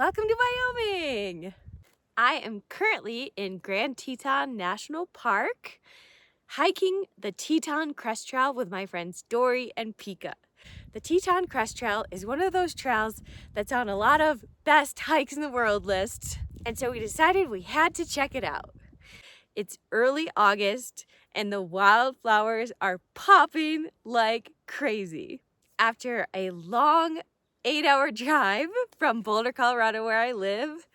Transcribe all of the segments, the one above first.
Welcome to Wyoming! I am currently in Grand Teton National Park, hiking the Teton Crest Trail with my friends Dory and Pika. The Teton Crest Trail is one of those trails that's on a lot of best hikes in the world lists, and so we decided we had to check it out. It's early August and the wildflowers are popping like crazy. After a long 8-hour drive from Boulder, Colorado, where I live,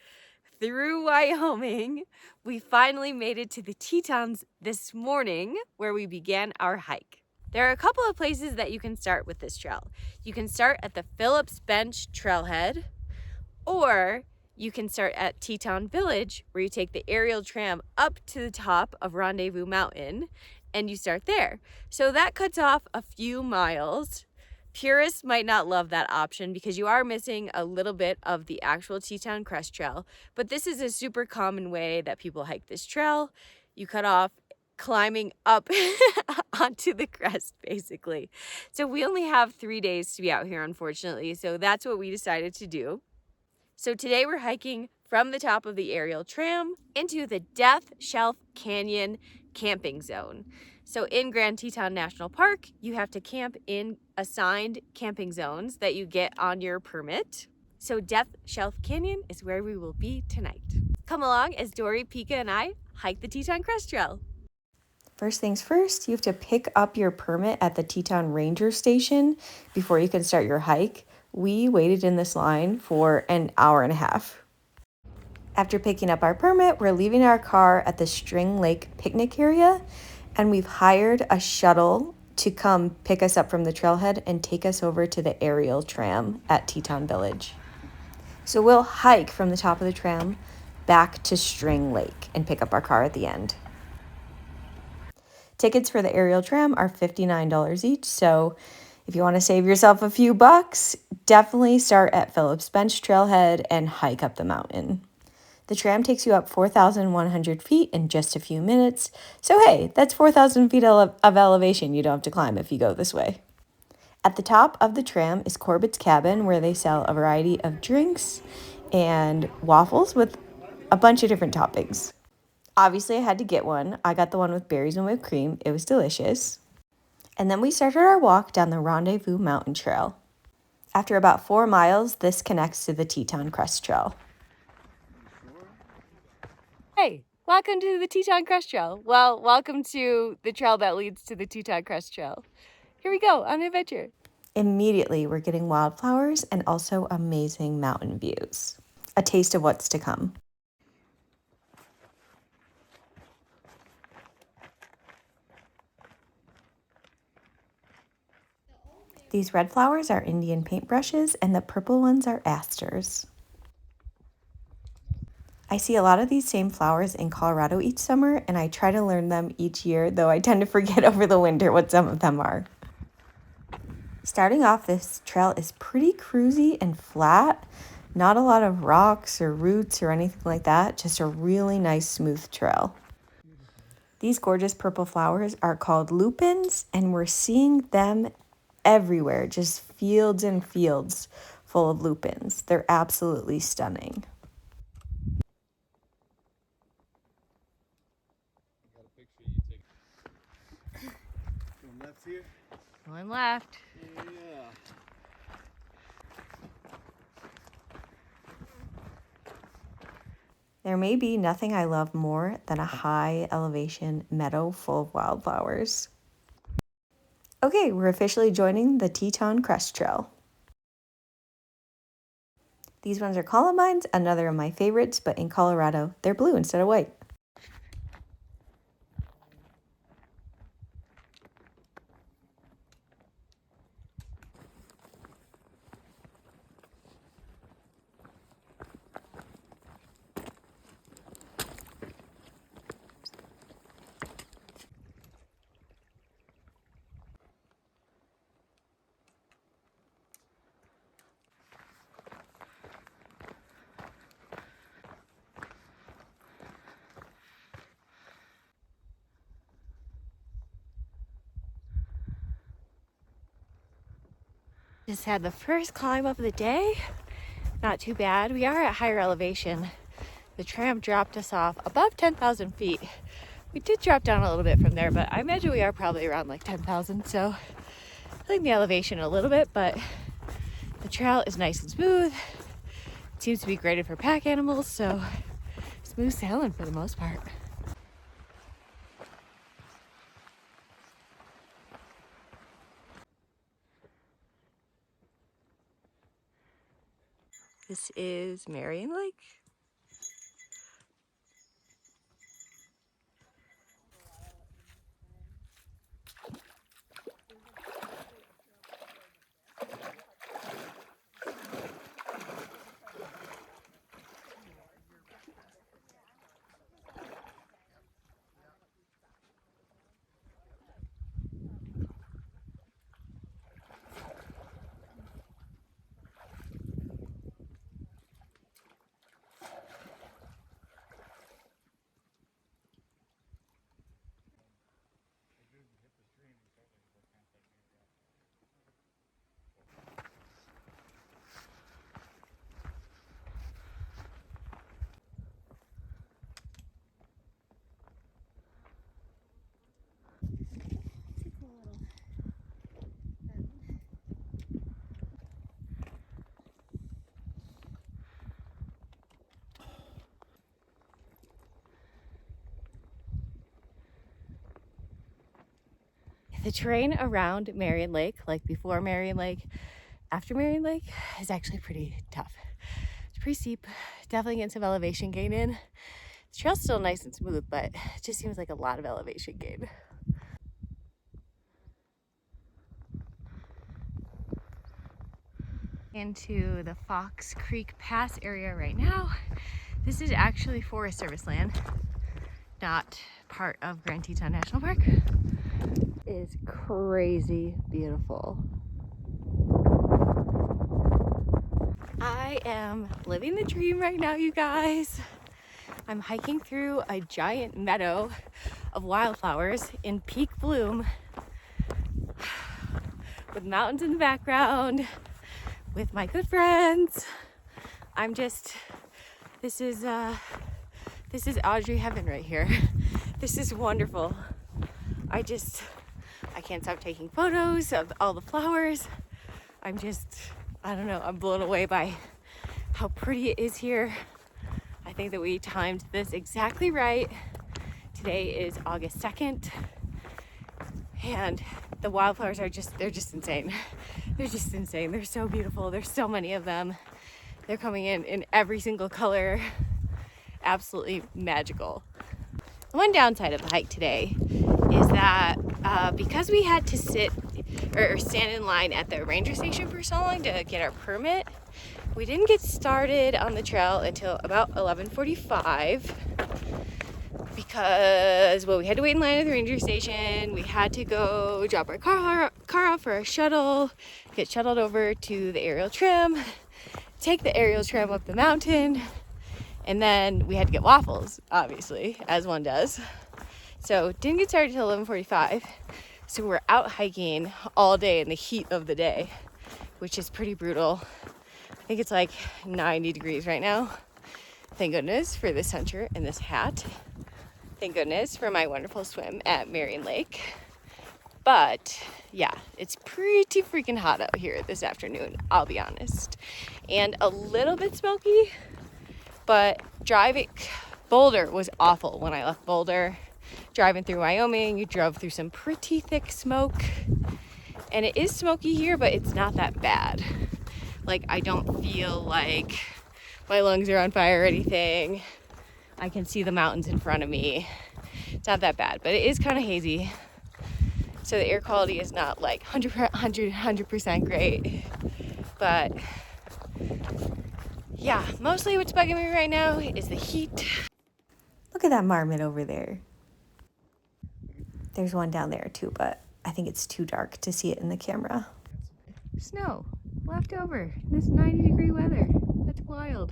through Wyoming, we finally made it to the Tetons this morning, where we began our hike. There are a couple of places that you can start with this trail. You can start at the Phillips Bench trailhead, or you can start at Teton Village, where you take the aerial tram up to the top of Rendezvous Mountain, and you start there. So that cuts off a few miles. Purists might not love that option because you are missing a little bit of the actual Teton Crest Trail, but this is a super common way that people hike this trail. You cut off climbing up onto the crest, basically. So we only have 3 days to be out here, unfortunately, so that's what we decided to do. So today we're hiking from the top of the aerial tram into the Death Shelf Canyon camping zone. So in Grand Teton National Park, you have to camp in assigned camping zones that you get on your permit. So Death Shelf Canyon is where we will be tonight. Come along as Dory, Pika, and I hike the Teton Crest Trail. First things first, you have to pick up your permit at the Teton Ranger Station before you can start your hike. We waited in this line for an hour and a half. After picking up our permit, we're leaving our car at the String Lake picnic area, and we've hired a shuttle to come pick us up from the trailhead and take us over to the aerial tram at Teton Village. So we'll hike from the top of the tram back to String Lake and pick up our car at the end. Tickets for the aerial tram are $59 each, so if you want to save yourself a few bucks, definitely start at Phillips Bench Trailhead and hike up the mountain. The tram takes you up 4,100 feet in just a few minutes, so hey, that's 4,000 feet of elevation you don't have to climb if you go this way. At the top of the tram is Corbett's Cabin, where they sell a variety of drinks and waffles with a bunch of different toppings. Obviously, I had to get one. I got the one with berries and whipped cream. It was delicious. And then we started our walk down the Rendezvous Mountain Trail. After about 4 miles, this connects to the Teton Crest Trail. Hey, welcome to the Teton Crest Trail. Well, welcome to the trail that leads to the Teton Crest Trail. Here we go on an adventure. Immediately, we're getting wildflowers and also amazing mountain views. A taste of what's to come. These red flowers are Indian paintbrushes, and the purple ones are asters. I see a lot of these same flowers in Colorado each summer, and I try to learn them each year, though I tend to forget over the winter what some of them are. Starting off, this trail is pretty cruisy and flat. Not a lot of rocks or roots or anything like that, just a really nice smooth trail. These gorgeous purple flowers are called lupins, and we're seeing them everywhere, just fields and fields full of lupins. They're absolutely stunning. Going left here? Going left. Yeah. There may be nothing I love more than a high elevation meadow full of wildflowers. Okay, we're officially joining the Teton Crest Trail. These ones are columbines, another of my favorites, but in Colorado, they're blue instead of white. Just had the first climb of the day. not too bad. We are at higher elevation. The tram dropped us off above 10,000 feet. We did drop down a little bit from there, but I imagine we are probably around like 10,000. So I think the elevation a little bit, but the trail is nice and smooth. It seems to be graded for pack animals, so smooth sailing for the most part. This is Marion Lake. The terrain around Marion Lake, like before Marion Lake, after Marion Lake, is actually pretty tough. It's pretty steep, definitely getting some elevation gain in. The trail's still nice and smooth, but it just seems like a lot of elevation gain. Into the Fox Creek Pass area right now. This is actually Forest Service land, not part of Grand Teton National Park. It is crazy beautiful. I am living the dream right now, you guys. I'm hiking through a giant meadow of wildflowers in peak bloom with mountains in the background, with my good friends. This is Audrey heaven right here. This is wonderful. I can't stop taking photos of all the flowers. I don't know, I'm blown away by how pretty it is here. I think that we timed this exactly right. Today is August 2nd, and the wildflowers they're just insane. They're just insane. They're so beautiful. There's so many of them. They're coming in every single color. Absolutely magical. The one downside of the hike today is that because we had to sit or stand in line at the ranger station for so long to get our permit, we didn't get started on the trail until about 11:45 because, well, we had to wait in line at the ranger station. We had to go drop our car off for a shuttle, get shuttled over to the aerial tram, take the aerial tram up the mountain, and then we had to get waffles, obviously, as one does. So didn't get started until 11:45. So we're out hiking all day in the heat of the day, which is pretty brutal. I think it's like 90 degrees right now. Thank goodness for this hunter and this hat. Thank goodness for my wonderful swim at Marion Lake. But yeah, it's pretty freaking hot out here this afternoon, I'll be honest. And a little bit smoky, but driving Boulder was awful when I left Boulder. Driving through Wyoming, you drove through some pretty thick smoke. And it is smoky here, but it's not that bad. Like, I don't feel like my lungs are on fire or anything. I can see the mountains in front of me. It's not that bad, but it is kind of hazy. So the air quality is not like 100% great. But yeah, mostly what's bugging me right now is the heat. Look at that marmot over there. There's one down there too, but I think it's too dark to see it in the camera. Snow left over this 90-degree weather. That's wild.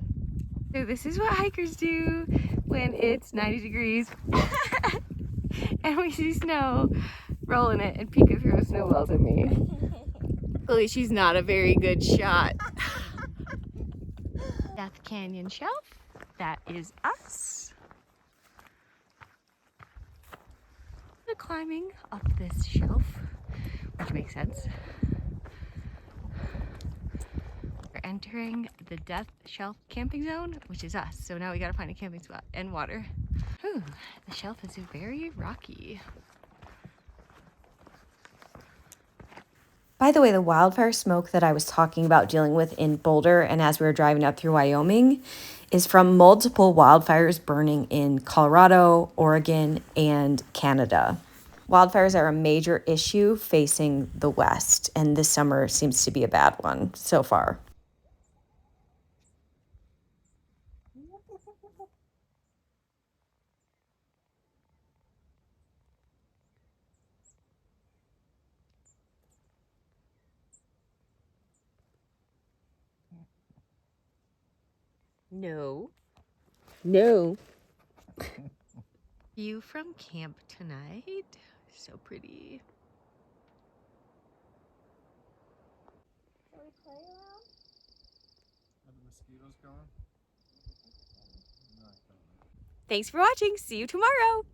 So this is what hikers do when it's 90 degrees and we see snow rolling it, and Pika throws snowballs at me. Clearly she's not a very good shot. Death Canyon Shelf, that is us. We're climbing up this shelf, which makes sense. We're entering the Death Shelf camping zone, which is us. So now we gotta find a camping spot and water. Whew, the shelf is very rocky. By the way, the wildfire smoke that I was talking about dealing with in Boulder and as we were driving up through Wyoming is from multiple wildfires burning in Colorado, Oregon, and Canada. Wildfires are a major issue facing the West, and this summer seems to be a bad one so far. No. No. View from camp tonight. So pretty. Shall we play around? Are the mosquitoes gone? No, I don't know. Thanks for watching. See you tomorrow.